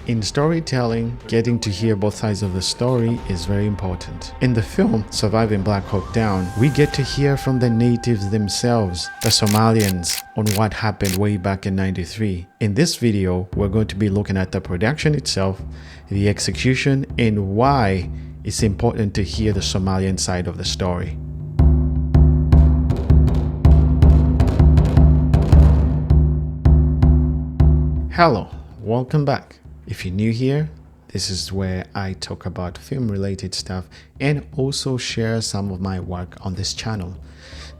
In storytelling, getting to hear both sides of the story is very important. In the film, Surviving Black Hawk Down, we get to hear from the natives themselves, the Somalians, on what happened way back in '93. In this video, we're going to be looking at the production itself, the execution, and why it's important to hear the Somalian side of the story. Hello, welcome back. If you're new here, this is where I talk about film related stuff and also share some of my work on this channel.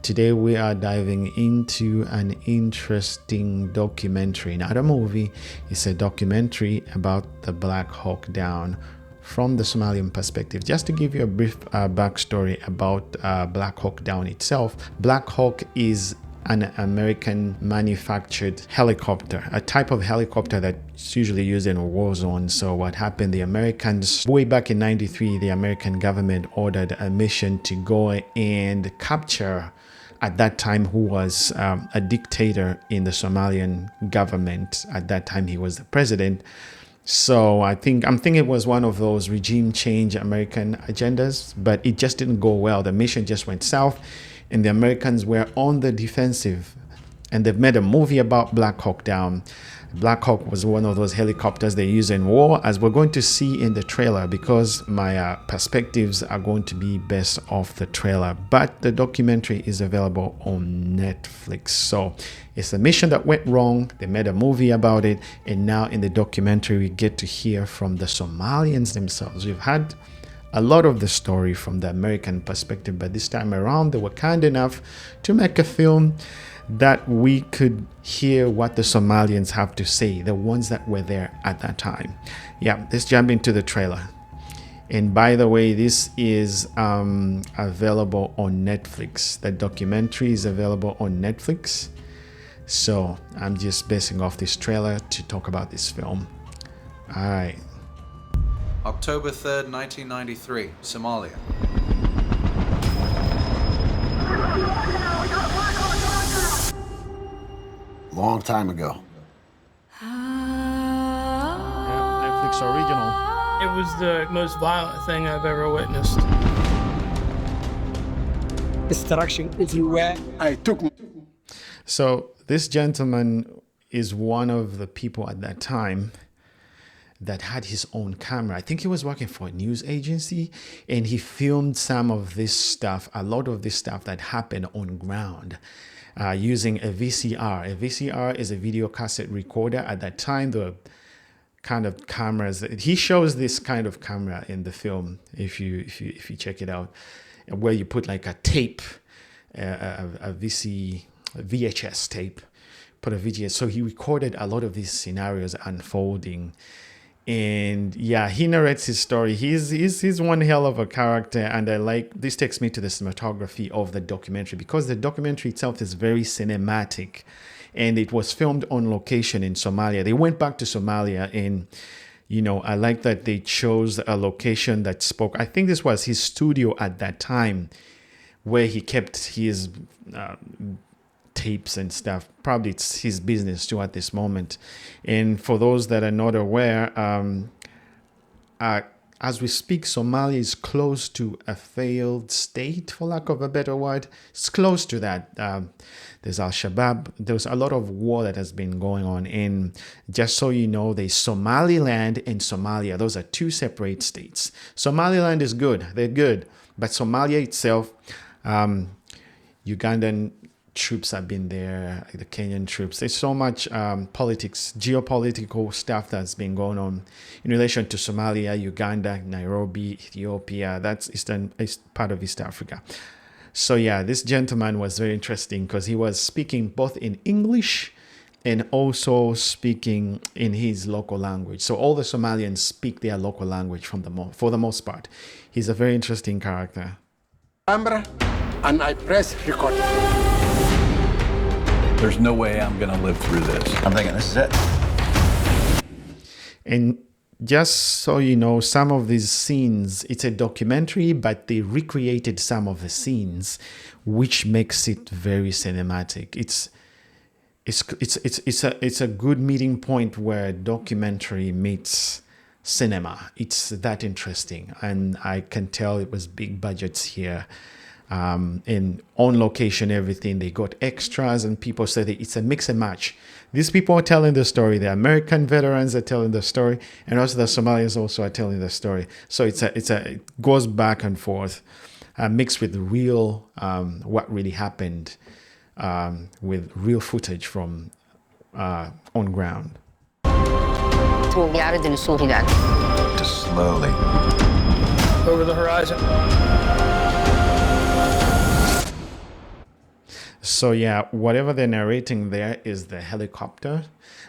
Today we are diving into an interesting documentary, not a movie. It's a documentary about the Black Hawk Down from the Somalian perspective. Just to give you a brief backstory about Black Hawk Down itself, Black Hawk is an American manufactured helicopter, a type of helicopter that's usually used in a war zone. So what happened, the Americans, way back in '93, the American government ordered a mission to go and capture, at that time, who was a dictator in the Somalian government. At that time, he was the president. So I'm thinking it was one of those regime change American agendas, but it just didn't go well. The mission just went south, and the Americans were on the defensive, and they've made a movie about Black Hawk Down. Black Hawk was one of those helicopters they use in war, as we're going to see in the trailer, because my perspectives are going to be based off the trailer. But the documentary is available on Netflix. So it's a mission that went wrong. They made a movie about it, and now in the documentary we get to hear from the Somalians themselves. We've had a lot of the story from the American perspective, but this time around they were kind enough to make a film that we could hear what the Somalians have to say, the ones that were there at that time. Yeah, let's jump into the trailer. And by the way, this is available on Netflix. The documentary is available on Netflix. So I'm just basing off this trailer to talk about this film. All right. October 3rd, 1993, Somalia. Long time ago. Yeah, Netflix original. It was the most violent thing I've ever witnessed. Destruction everywhere. I took. So this gentleman is one of the people at that time that had his own camera. I think he was working for a news agency, and he filmed some of this stuff, a lot of this stuff that happened on ground, using a VCR. A VCR is a video cassette recorder. At that time, the kind of cameras, he shows this kind of camera in the film, if you check it out, where you put like a tape, a VHS tape, put a VHS. So he recorded a lot of these scenarios unfolding. And yeah, he narrates his story. He's one hell of a character, and I like this. Takes me to the cinematography of the documentary, because the documentary itself is very cinematic, and it was filmed on location in Somalia. They went back to Somalia, and I like that they chose a location that spoke. I think this was his studio at that time, where he kept his tapes and stuff. Probably it's his business too at this moment. And for those that are not aware, as we speak, Somalia is close to a failed state, for lack of a better word. It's close to that. There's Al-Shabaab. There's a lot of war that has been going on. And just so you know, there's Somaliland and Somalia. Those are two separate states. Somaliland is good. They're good. But Somalia itself, Ugandan troops have been there, the Kenyan troops. There's so much politics, geopolitical stuff that's been going on in relation to Somalia, Uganda, Nairobi, Ethiopia. That's part of East Africa. So yeah, this gentleman was very interesting because he was speaking both in English and also speaking in his local language. So all the Somalians speak their local language for the most part. He's a very interesting character. Camera, and I press record. There's no way I'm gonna live through this. I'm thinking this is it. And just so you know, some of these scenes, it's a documentary, but they recreated some of the scenes, which makes it very cinematic. it's a good meeting point where documentary meets cinema. It's that interesting, and I can tell it was big budgets here. And on location, everything, they got extras, and people say that it's a mix and match. These people are telling the story. The American veterans are telling the story, and also the Somalians also are telling the story. So it goes back and forth, mixed with real what really happened, with real footage from on ground. Just slowly. Over the horizon. So yeah, whatever they're narrating there is the helicopter,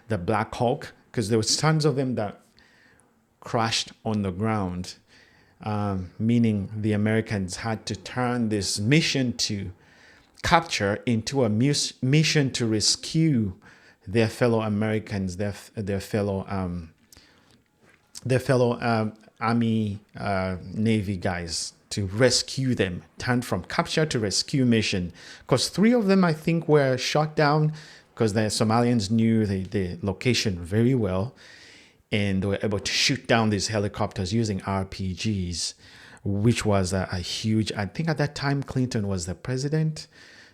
the Black Hawk, because there was tons of them that crashed on the ground, meaning the Americans had to turn this mission to capture into a mission to rescue their fellow Americans, their fellow Army, Navy guys, to rescue them, turned from capture to rescue mission. Because 3 of them, I think, were shot down because the Somalians knew the location very well, and they were able to shoot down these helicopters using RPGs, which was a huge, I think at that time Clinton was the president.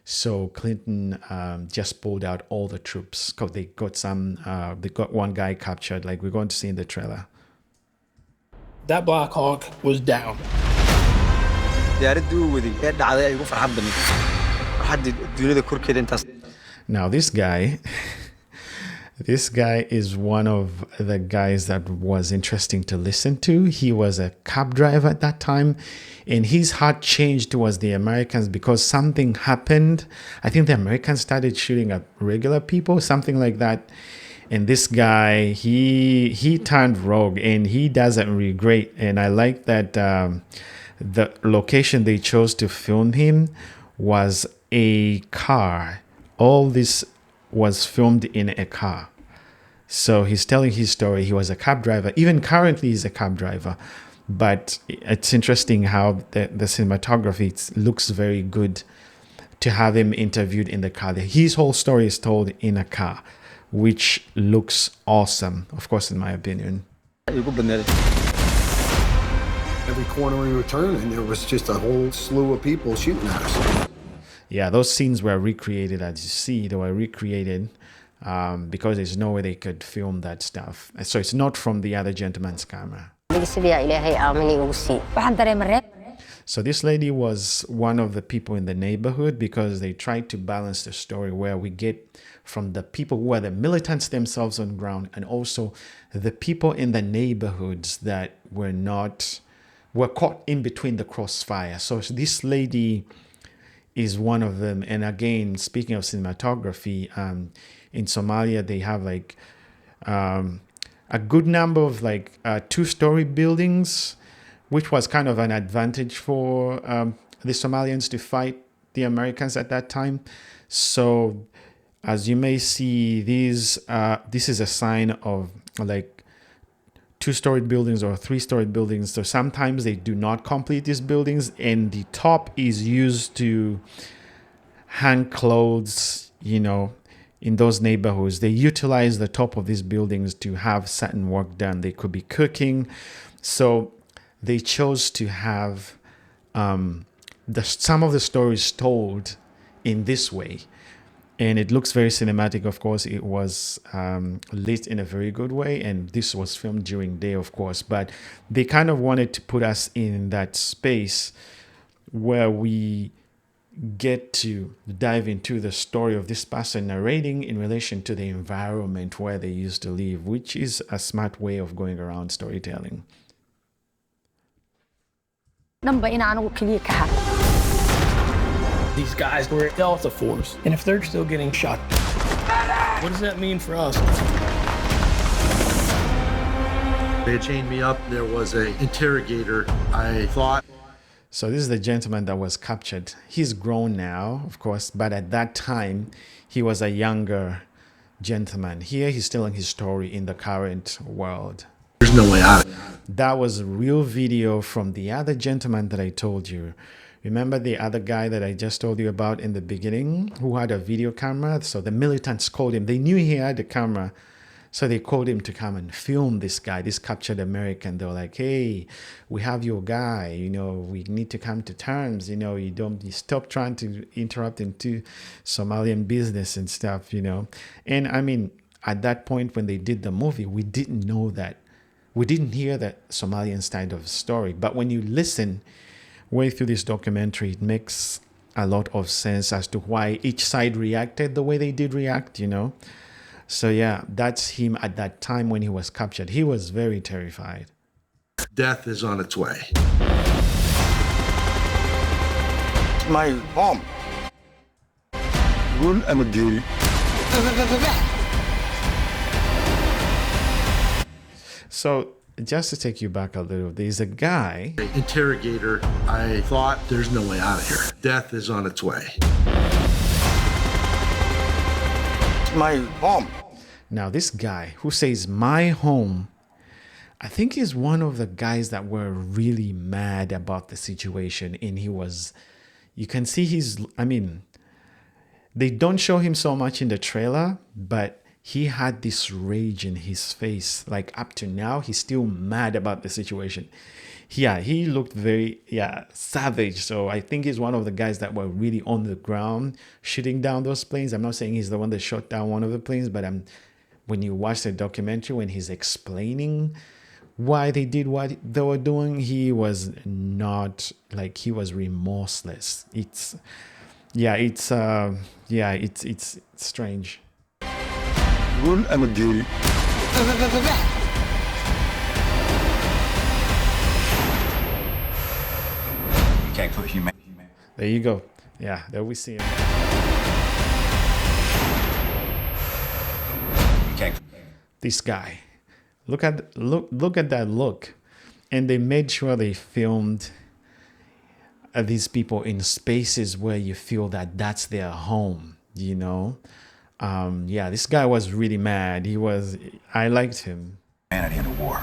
So Clinton just pulled out all the troops because they got one guy captured, like we're going to see in the trailer. That Black Hawk was down. Now this guy is one of the guys that was interesting to listen to. He was a cab driver at that time, and his heart changed towards the Americans because something happened. I think the Americans started shooting at regular people, something like that. And this guy, he turned rogue, and he doesn't regret. And I like that the location they chose to film him was a car. All this was filmed in a car. So he's telling his story. He was a cab driver. Even currently, he's a cab driver. But it's interesting how the cinematography looks very good to have him interviewed in the car. His whole story is told in a car, which looks awesome, of course, in my opinion. Every corner we were turning, there was just a whole slew of people shooting at us. Yeah, those scenes were recreated, as you see. They were recreated because there's no way they could film that stuff. So it's not from the other gentleman's camera. So this lady was one of the people in the neighborhood because they tried to balance the story where we get from the people who are the militants themselves on ground, and also the people in the neighborhoods that were caught in between the crossfire. So this lady is one of them. And again, speaking of cinematography, in Somalia, they have like a good number of like 2-story buildings, which was kind of an advantage for the Somalians to fight the Americans at that time. So as you may see, this is a sign of like 2-story buildings or 3-story buildings. So sometimes they do not complete these buildings, and the top is used to hang clothes, in those neighborhoods. They utilize the top of these buildings to have certain work done. They could be cooking. So they chose to have some of the stories told in this way. And it looks very cinematic. Of course, it was lit in a very good way. And this was filmed during day, of course. But they kind of wanted to put us in that space where we get to dive into the story of this person narrating in relation to the environment where they used to live, which is a smart way of going around storytelling. These guys were at Delta Force, and if they're still getting shot, what does that mean for us? They had chained me up. There was an interrogator. I thought. So this is the gentleman that was captured. He's grown now, of course, but at that time, he was a younger gentleman. Here, he's telling his story in the current world. There's no way out. That was real video from the other gentleman that I told you. Remember the other guy that I just told you about in the beginning who had a video camera? So the militants called him. They knew he had a camera. So they called him to come and film this guy, this captured American. They were like, hey, we have your guy, you know, we need to come to terms, you know, you stop trying to interrupt into Somalian business and stuff, you know. And I mean, at that point when they did the movie, we didn't know that. We didn't hear that Somalian side of the story. But when you listen way through this documentary, it makes a lot of sense as to why each side reacted the way they did react, you know. So yeah, that's him at that time when he was captured. He was very terrified. Death is on its way. My home. Rule Amadiri. So just to take you back a little, there's a guy. Interrogator, I thought there's no way out of here. Death is on its way. My home. Now this guy who says my home, I think he's one of the guys that were really mad about the situation. And he was, you can see I mean, they don't show him so much in the trailer, but he had this rage in his face. Like up to now, he's still mad about the situation. Yeah, he looked very, savage. So I think he's one of the guys that were really on the ground shooting down those planes. I'm not saying he's the one that shot down one of the planes, but when you watch the documentary, when he's explaining why they did what they were doing, he was not, like, he was remorseless. It's strange. Rule Amadiri. Can't put humanity. There you go. Yeah, there we see him. This guy. Look at that look. And they made sure they filmed these people in spaces where you feel that that's their home, you know. Yeah, this guy was really mad. I liked him. Humanity in a war.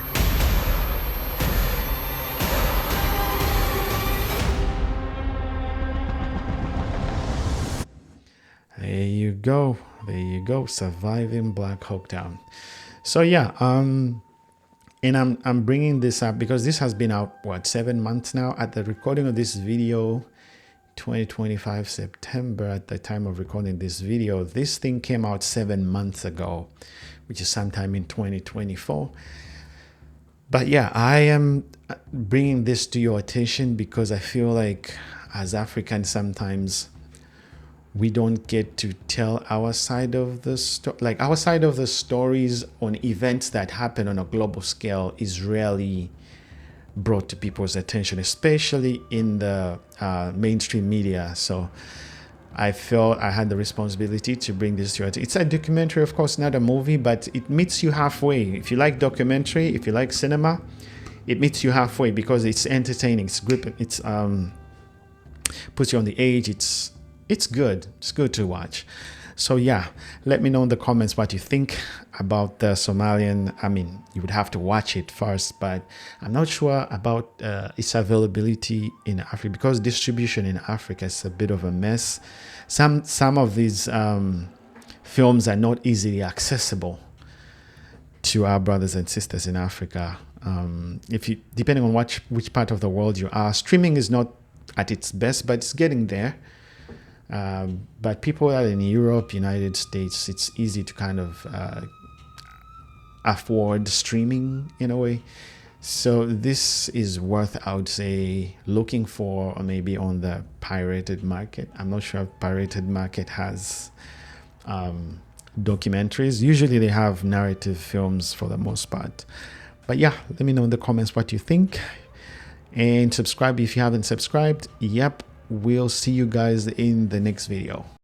There you go. There you go. Surviving Black Hawk Down. So yeah, and I'm bringing this up because this has been out 7 months now at the recording of this video. 2025 September at the time of recording this video. This thing came out 7 months ago, which is sometime in 2024. But yeah, I am bringing this to your attention because I feel like as Africans sometimes we don't get to tell our side of the story. Like our side of the stories on events that happen on a global scale is rarely brought to people's attention, especially in the mainstream media. So I felt I had the responsibility to bring this to you. It's a documentary, of course, not a movie, but it meets you halfway. If you like documentary, if you like cinema, it meets you halfway because it's entertaining. It's good. It's puts you on the edge. It's good. It's good to watch. So yeah, let me know in the comments what you think about the Somalian. I mean, you would have to watch it first, but I'm not sure about its availability in Africa because distribution in Africa is a bit of a mess. Some of these films are not easily accessible to our brothers and sisters in Africa. Depending on which part of the world you are, streaming is not at its best, but it's getting there. But people that are in Europe, United States, it's easy to kind of afford streaming in a way. So this is worth, I would say, looking for, or maybe on the pirated market. I'm not sure if pirated market has documentaries. Usually they have narrative films for the most part. But yeah, let me know in the comments what you think. And subscribe if you haven't subscribed. Yep. We'll see you guys in the next video.